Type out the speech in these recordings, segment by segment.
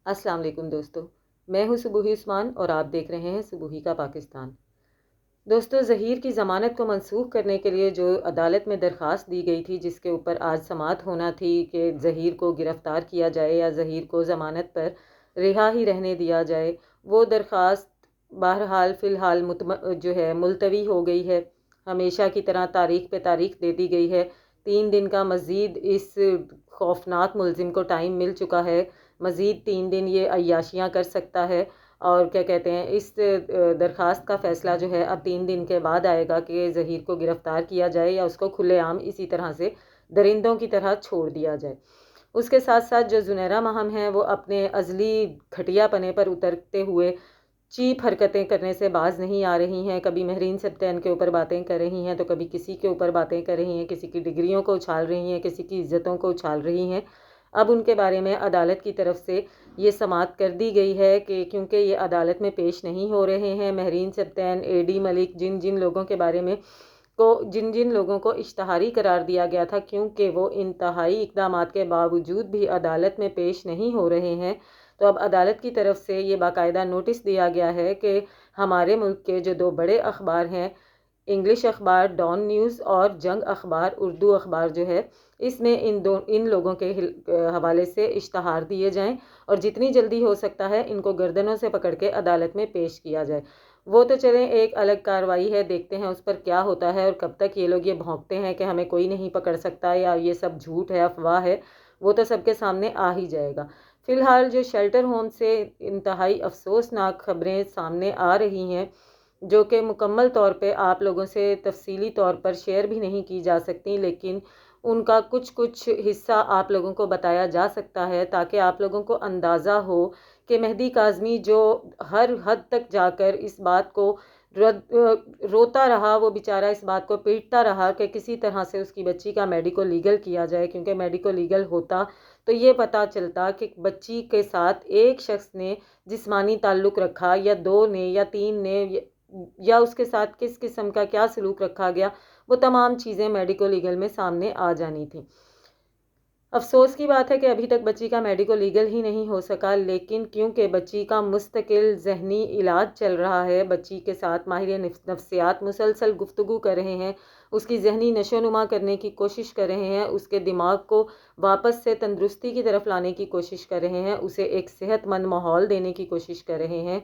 अस्सलाम वालेकुम दोस्तों, मैं हूं सुबूही उस्मान और आप देख रहे हैं सुबूही का पाकिस्तान। दोस्तों, ज़हीर की ज़मानत को मनसूख करने के लिए जो अदालत में दरख्वास्त दी गई थी, जिसके ऊपर आज समाअत होना थी कि ज़हीर को गिरफ़्तार किया जाए या ज़हीर को ज़मानत पर रिहा ही रहने दिया जाए, वो दरख्वास्त बहरहाल फ़िलहाल मुलतवी हो गई है। हमेशा की तरह तारीख़ पे तारीख़ दे दी गई है। 3 दिन का मज़ीद इस खौफनाक मुलज़िम को टाइम मिल चुका है। मज़ीद 3 दिन ये अय्याशियाँ कर सकता है और क्या कहते हैं, इस दरख्वास्त का फ़ैसला जो है अब 3 दिन के बाद आएगा कि ज़हीर को गिरफ़्तार किया जाए या उसको खुलेआम इसी तरह से दरिंदों की तरह छोड़ दिया जाए। उसके साथ साथ जो ज़ुनैरा महम हैं, वो अपने अज़ली घटियापने पर उतरते हुए चीप हरकतें करने से बाज नहीं आ रही हैं। कभी महरीन सब्तैन के ऊपर बातें कर रही हैं, तो कभी किसी के ऊपर बातें कर रही हैं, किसी की डिग्रियों को उछाल रही हैं, किसी की इज़्ज़तों को उछाल रही हैं। अब उनके बारे में अदालत की तरफ से ये समाअत कर दी गई है कि क्योंकि ये अदालत में पेश नहीं हो रहे हैं, महरीन सब्तैन, एडी मलिक, जिन जिन लोगों के बारे में जिन जिन लोगों को इश्तहारी करार दिया गया था, क्योंकि वो इंतहाई इक़दामात के बावजूद भी अदालत में पेश नहीं हो रहे हैं, तो अब अदालत की तरफ से ये बाकायदा नोटिस दिया गया है कि हमारे मुल्क के जो 2 बड़े अखबार हैं, इंग्लिश अखबार डॉन न्यूज़ और जंग अखबार उर्दू अखबार जो है, इसमें इन लोगों के हवाले से इश्तहार दिए जाएं और जितनी जल्दी हो सकता है इनको गर्दनों से पकड़ के अदालत में पेश किया जाए। वो तो चलें, एक अलग कार्रवाई है, देखते हैं उस पर क्या होता है और कब तक ये लोग ये भौंकते हैं कि हमें कोई नहीं पकड़ सकता या ये सब झूठ है, अफवाह है, वो तो सबके सामने आ ही जाएगा। फ़िलहाल जो शेल्टर होम से इंतहाई अफसोसनाक खबरें सामने आ रही हैं, जो कि मुकम्मल तौर पे आप लोगों से तफसीली तौर पर शेयर भी नहीं की जा सकती, लेकिन उनका कुछ कुछ हिस्सा आप लोगों को बताया जा सकता है ताकि आप लोगों को अंदाज़ा हो कि मेहदी काज़मी जो हर हद तक जाकर इस बात को रोता रहा, वो बेचारा इस बात को पीटता रहा कि किसी तरह से उसकी बच्ची का मेडिको लीगल किया जाए, क्योंकि मेडिको लीगल होता तो ये पता चलता कि बच्ची के साथ एक शख्स ने जिस्मानी ताल्लुक़ रखा या 2 ने या 3 ने या उसके साथ किस किस्म का क्या सलूक रखा गया, वो तमाम चीज़ें मेडिको लीगल में सामने आ जानी थी। अफ़सोस की बात है कि अभी तक बच्ची का मेडिको लीगल ही नहीं हो सका, लेकिन क्योंकि बच्ची का मुस्तकिल ज़हनी इलाज चल रहा है, बच्ची के साथ माहिर नफ्सियात मुसलसल गुफ्तगू कर रहे हैं, उसकी ज़हनी नशोनुमा करने की कोशिश कर रहे हैं, उसके दिमाग को वापस से तंदुरुस्ती की तरफ लाने की कोशिश कर रहे हैं, उसे एक सेहतमंद माहौल देने की कोशिश कर रहे हैं।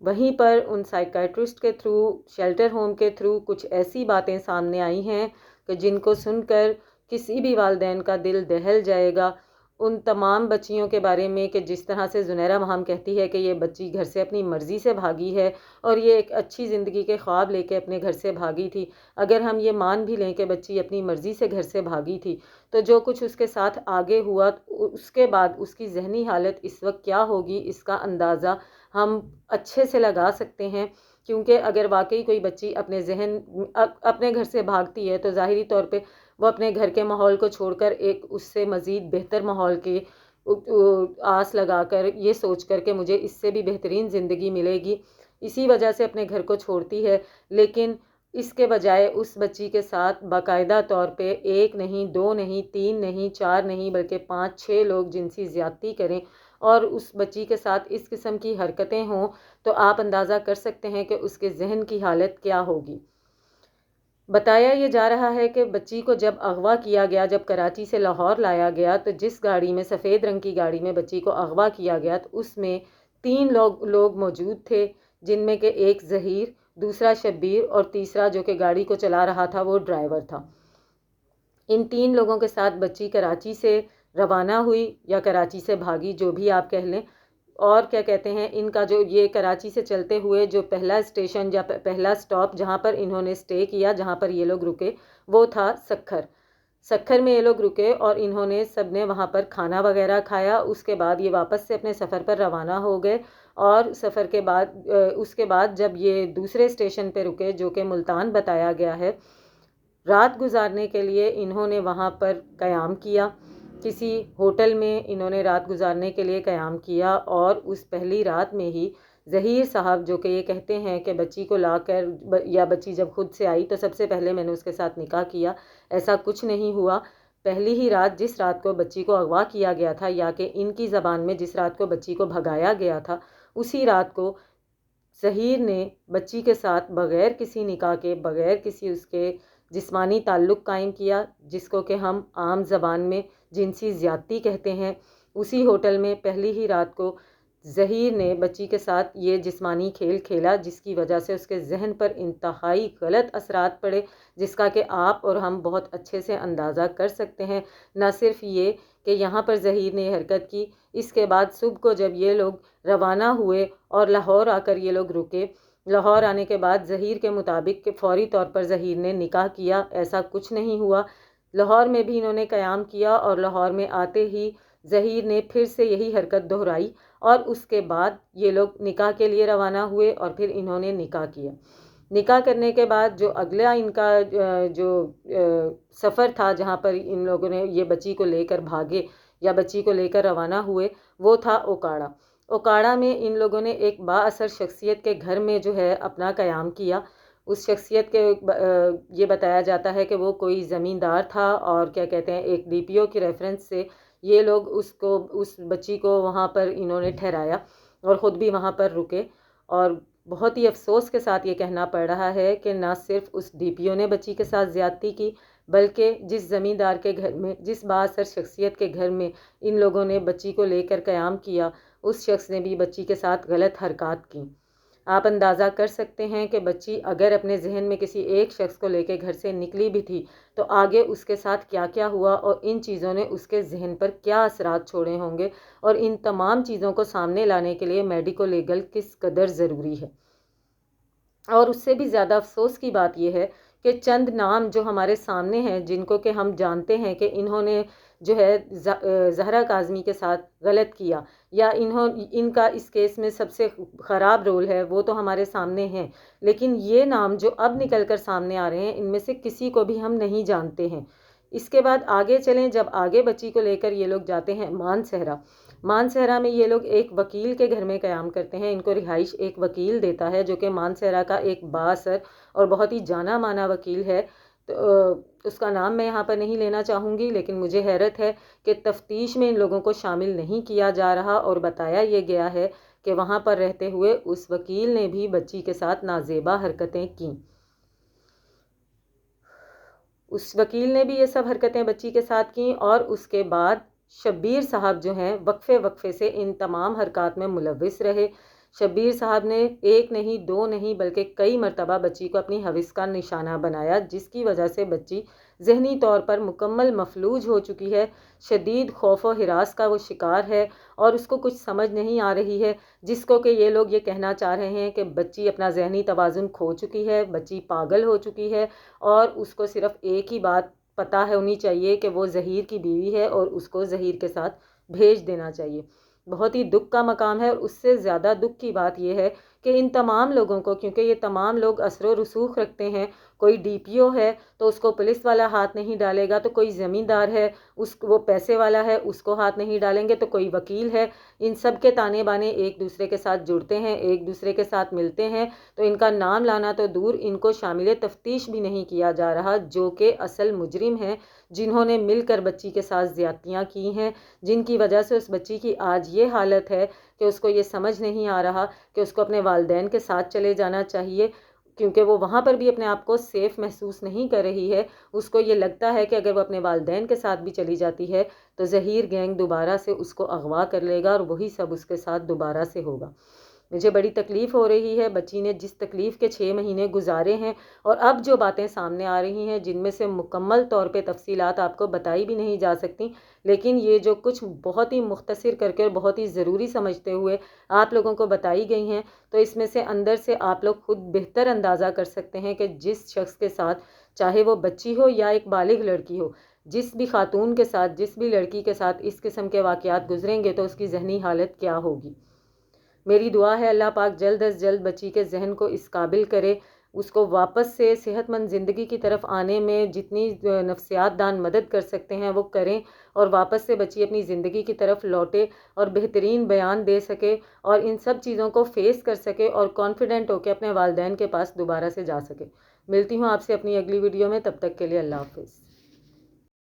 वहीं पर उन साइकियाट्रिस्ट के थ्रू, शेल्टर होम के थ्रू कुछ ऐसी बातें सामने आई हैं कि जिनको सुनकर किसी भी वालिदैन का दिल दहल जाएगा। उन तमाम बच्चियों के बारे में कि जिस तरह से ज़ुनैरा महम कहती है कि ये बच्ची घर से अपनी मर्ज़ी से भागी है और ये एक अच्छी ज़िंदगी के ख्वाब लेके अपने घर से भागी थी। अगर हम ये मान भी लें कि बच्ची अपनी मर्ज़ी से घर से भागी थी, तो जो कुछ उसके साथ आगे हुआ, उसके बाद उसकी ज़हनी हालत इस वक्त क्या होगी, इसका अंदाज़ा हम अच्छे से लगा सकते हैं। क्योंकि अगर वाकई कोई बच्ची अपने घर से भागती है, तो ज़ाहिरी तौर पे वो अपने घर के माहौल को छोड़कर एक उससे मज़ीद बेहतर माहौल की आस लगाकर, ये सोच कर के मुझे इससे भी बेहतरीन ज़िंदगी मिलेगी, इसी वजह से अपने घर को छोड़ती है। लेकिन इसके बजाय उस बच्ची के साथ बाकायदा तौर पे 1 नहीं, 2 नहीं, 3 नहीं, 4 नहीं, बल्कि 5-6 लोग जिनसी ज़्यादती करें और उस बच्ची के साथ इस किस्म की हरकतें हों, तो आप अंदाज़ा कर सकते हैं कि उसके ज़हन की हालत क्या होगी। बताया ये जा रहा है कि बच्ची को जब अगवा किया गया, जब कराची से लाहौर लाया गया, तो जिस गाड़ी में, सफ़ेद रंग की गाड़ी में बच्ची को अगवा किया गया, तो उसमें 3 लोग मौजूद थे, जिनमें के एक ज़हीर, दूसरा शब्बीर और तीसरा जो कि गाड़ी को चला रहा था वो ड्राइवर था। इन 3 लोगों के साथ बच्ची कराची से रवाना हुई या कराची से भागी, जो भी आप कह लें। और क्या कहते हैं, इनका जो ये कराची से चलते हुए जो पहला स्टेशन या पहला स्टॉप जहाँ पर इन्होंने स्टे किया, जहाँ पर ये लोग रुके, वो था सक्खर। सक्खर में ये लोग रुके और इन्होंने सब ने वहाँ पर खाना वगैरह खाया। उसके बाद ये वापस से अपने सफ़र पर रवाना हो गए और सफ़र के बाद उसके बाद जब ये दूसरे स्टेशन पे रुके, जो कि मुल्तान बताया गया है, रात गुजारने के लिए इन्होंने वहाँ पर क़याम किया। किसी होटल में इन्होंने रात गुजारने के लिए क़याम किया और उस पहली रात में ही ज़हीर साहब, जो कि ये कहते हैं कि बच्ची को लाकर या बच्ची जब खुद से आई तो सबसे पहले मैंने उसके साथ निकाह किया, ऐसा कुछ नहीं हुआ। پہلی ہی رات جس رات کو بچی کو اغوا کیا گیا تھا، یا کہ ان کی زبان میں جس رات کو بچی کو بھگایا گیا تھا، اسی رات کو ظہیر نے بچی کے ساتھ بغیر کسی نکاح کے، بغیر کسی اس کے جسمانی تعلق قائم کیا، جس کو کہ ہم عام زبان میں جنسی زیادتی کہتے ہیں۔ اسی ہوٹل میں پہلی ہی رات کو ظہیر نے بچی کے ساتھ یہ جسمانی کھیل کھیلا، جس کی وجہ سے اس کے ذہن پر انتہائی غلط اثرات پڑے، جس کا کہ آپ اور ہم بہت اچھے سے اندازہ کر سکتے ہیں۔ نہ صرف یہ کہ یہاں پر ظہیر نے یہ حرکت کی، اس کے بعد صبح کو جب یہ لوگ روانہ ہوئے اور لاہور آ کر یہ لوگ رکے، لاہور آنے کے بعد ظہیر کے مطابق کہ فوری طور پر ظہیر نے نکاح کیا، ایسا کچھ نہیں ہوا۔ لاہور میں بھی انہوں نے قیام کیا، اور لاہور میں آتے ہی ظہیر نے پھر سے یہی حرکت دہرائی، اور اس کے بعد یہ لوگ نکاح کے لیے روانہ ہوئے، اور پھر انہوں نے نکاح کیا۔ نکاح کرنے کے بعد جو اگلا ان کا جو سفر تھا، جہاں پر ان لوگوں نے یہ بچی کو لے کر بھاگے یا بچی کو لے کر روانہ ہوئے، وہ تھا اوکاڑا۔ اوکاڑا میں ان لوگوں نے ایک با اثر شخصیت کے گھر میں جو ہے اپنا قیام کیا۔ اس شخصیت کے یہ بتایا جاتا ہے کہ وہ کوئی زمیندار تھا، اور کیا کہتے ہیں، ایک ڈی پی او کی ریفرنس سے یہ لوگ اس بچی کو وہاں پر انہوں نے ٹھہرایا، اور خود بھی وہاں پر رکے۔ اور بہت ہی افسوس کے ساتھ یہ کہنا پڑ رہا ہے کہ نہ صرف اس ڈی پی او نے بچی کے ساتھ زیادتی کی، بلکہ جس زمیندار کے گھر میں، جس با اثر شخصیت کے گھر میں ان لوگوں نے بچی کو لے کر قیام کیا، اس شخص نے بھی بچی کے ساتھ غلط حرکات کی۔ آپ اندازہ کر سکتے ہیں کہ بچی اگر اپنے ذہن میں کسی ایک شخص کو لے کے گھر سے نکلی بھی تھی، تو آگے اس کے ساتھ کیا کیا ہوا، اور ان چیزوں نے اس کے ذہن پر کیا اثرات چھوڑے ہوں گے، اور ان تمام چیزوں کو سامنے لانے کے لیے میڈیکو لیگل کس قدر ضروری ہے۔ اور اس سے بھی زیادہ افسوس کی بات یہ ہے کہ چند نام جو ہمارے سامنے ہیں، جن کو کہ ہم جانتے ہیں کہ انہوں نے جو ہے زہرا کاظمی کے ساتھ غلط کیا، یا ان کا اس کیس میں سب سے خراب رول ہے، وہ تو ہمارے سامنے ہیں، لیکن یہ نام جو اب نکل کر سامنے آ رہے ہیں، ان میں سے کسی کو بھی ہم نہیں جانتے ہیں۔ اس کے بعد آگے چلیں، جب آگے بچی کو لے کر یہ لوگ جاتے ہیں مانسہرہ۔ مانسہرہ میں یہ لوگ ایک وکیل کے گھر میں قیام کرتے ہیں، ان کو رہائش ایک وکیل دیتا ہے، جو کہ مانسہرہ کا ایک بااثر اور بہت ہی جانا مانا وکیل ہے۔ تو اس کا نام میں یہاں پر نہیں لینا چاہوں گی، لیکن مجھے حیرت ہے کہ تفتیش میں ان لوگوں کو شامل نہیں کیا جا رہا، اور بتایا یہ گیا ہے کہ وہاں پر رہتے ہوئے اس وکیل نے بھی بچی کے ساتھ نازیبا حرکتیں کیں۔ اس وکیل نے بھی یہ سب حرکتیں بچی کے ساتھ کیں، اور اس کے بعد شبیر صاحب جو ہیں وقفے وقفے سے ان تمام حرکات میں ملوث رہے۔ شبیر صاحب نے ایک نہیں، دو نہیں، بلکہ کئی مرتبہ بچی کو اپنی ہوس کا نشانہ بنایا، جس کی وجہ سے بچی ذہنی طور پر مکمل مفلوج ہو چکی ہے، شدید خوف و ہراس کا وہ شکار ہے، اور اس کو کچھ سمجھ نہیں آ رہی ہے، جس کو کہ یہ لوگ یہ کہنا چاہ رہے ہیں کہ بچی اپنا ذہنی توازن کھو چکی ہے، بچی پاگل ہو چکی ہے، اور اس کو صرف ایک ہی بات پتہ ہونی چاہیے کہ وہ ظہیر کی بیوی ہے، اور اس کو ظہیر کے ساتھ بھیج دینا چاہیے۔ بہت ہی دکھ کا مقام ہے، اور اس سے زیادہ دکھ کی بات یہ ہے کہ ان تمام لوگوں کو، کیونکہ یہ تمام لوگ اثر و رسوخ رکھتے ہیں، کوئی ڈی پی او ہے تو اس کو پولیس والا ہاتھ نہیں ڈالے گا، تو کوئی زمیندار ہے وہ پیسے والا ہے، اس کو ہاتھ نہیں ڈالیں گے، تو کوئی وکیل ہے، ان سب کے تانے بانے ایک دوسرے کے ساتھ جڑتے ہیں، ایک دوسرے کے ساتھ ملتے ہیں، تو ان کا نام لانا تو دور، ان کو شامل تفتیش بھی نہیں کیا جا رہا، جو کہ اصل مجرم ہیں، جنہوں نے مل کر بچی کے ساتھ زیادتیاں کی ہیں، جن کی وجہ سے اس بچی کی آج یہ حالت ہے کہ اس کو یہ سمجھ نہیں آ رہا کہ اس کو اپنے والدین کے ساتھ چلے جانا چاہیے، کیونکہ وہ وہاں پر بھی اپنے آپ کو سیف محسوس نہیں کر رہی ہے۔ اس کو یہ لگتا ہے کہ اگر وہ اپنے والدین کے ساتھ بھی چلی جاتی ہے تو ظہیر گینگ دوبارہ سے اس کو اغوا کر لے گا، اور وہی سب اس کے ساتھ دوبارہ سے ہوگا۔ مجھے بڑی تکلیف ہو رہی ہے، بچی نے جس تکلیف کے 6 مہینے گزارے ہیں، اور اب جو باتیں سامنے آ رہی ہیں، جن میں سے مکمل طور پہ تفصیلات آپ کو بتائی بھی نہیں جا سکتی، لیکن یہ جو کچھ بہت ہی مختصر کر کے اور بہت ہی ضروری سمجھتے ہوئے آپ لوگوں کو بتائی گئی ہیں، تو اس میں سے اندر سے آپ لوگ خود بہتر اندازہ کر سکتے ہیں کہ جس شخص کے ساتھ، چاہے وہ بچی ہو یا ایک بالغ لڑکی ہو، جس بھی خاتون کے ساتھ، جس بھی لڑکی کے ساتھ اس قسم کے واقعات گزریں گے، تو اس کی ذہنی حالت کیا ہوگی۔ میری دعا ہے اللہ پاک جلد از جلد بچی کے ذہن کو اس قابل کرے، اس کو واپس سے صحت مند زندگی کی طرف آنے میں جتنی نفسیات دان مدد کر سکتے ہیں وہ کریں، اور واپس سے بچی اپنی زندگی کی طرف لوٹے، اور بہترین بیان دے سکے، اور ان سب چیزوں کو فیس کر سکے، اور کانفیڈنٹ ہو کے اپنے والدین کے پاس دوبارہ سے جا سکے۔ ملتی ہوں آپ سے اپنی اگلی ویڈیو میں، تب تک کے لیے اللہ حافظ۔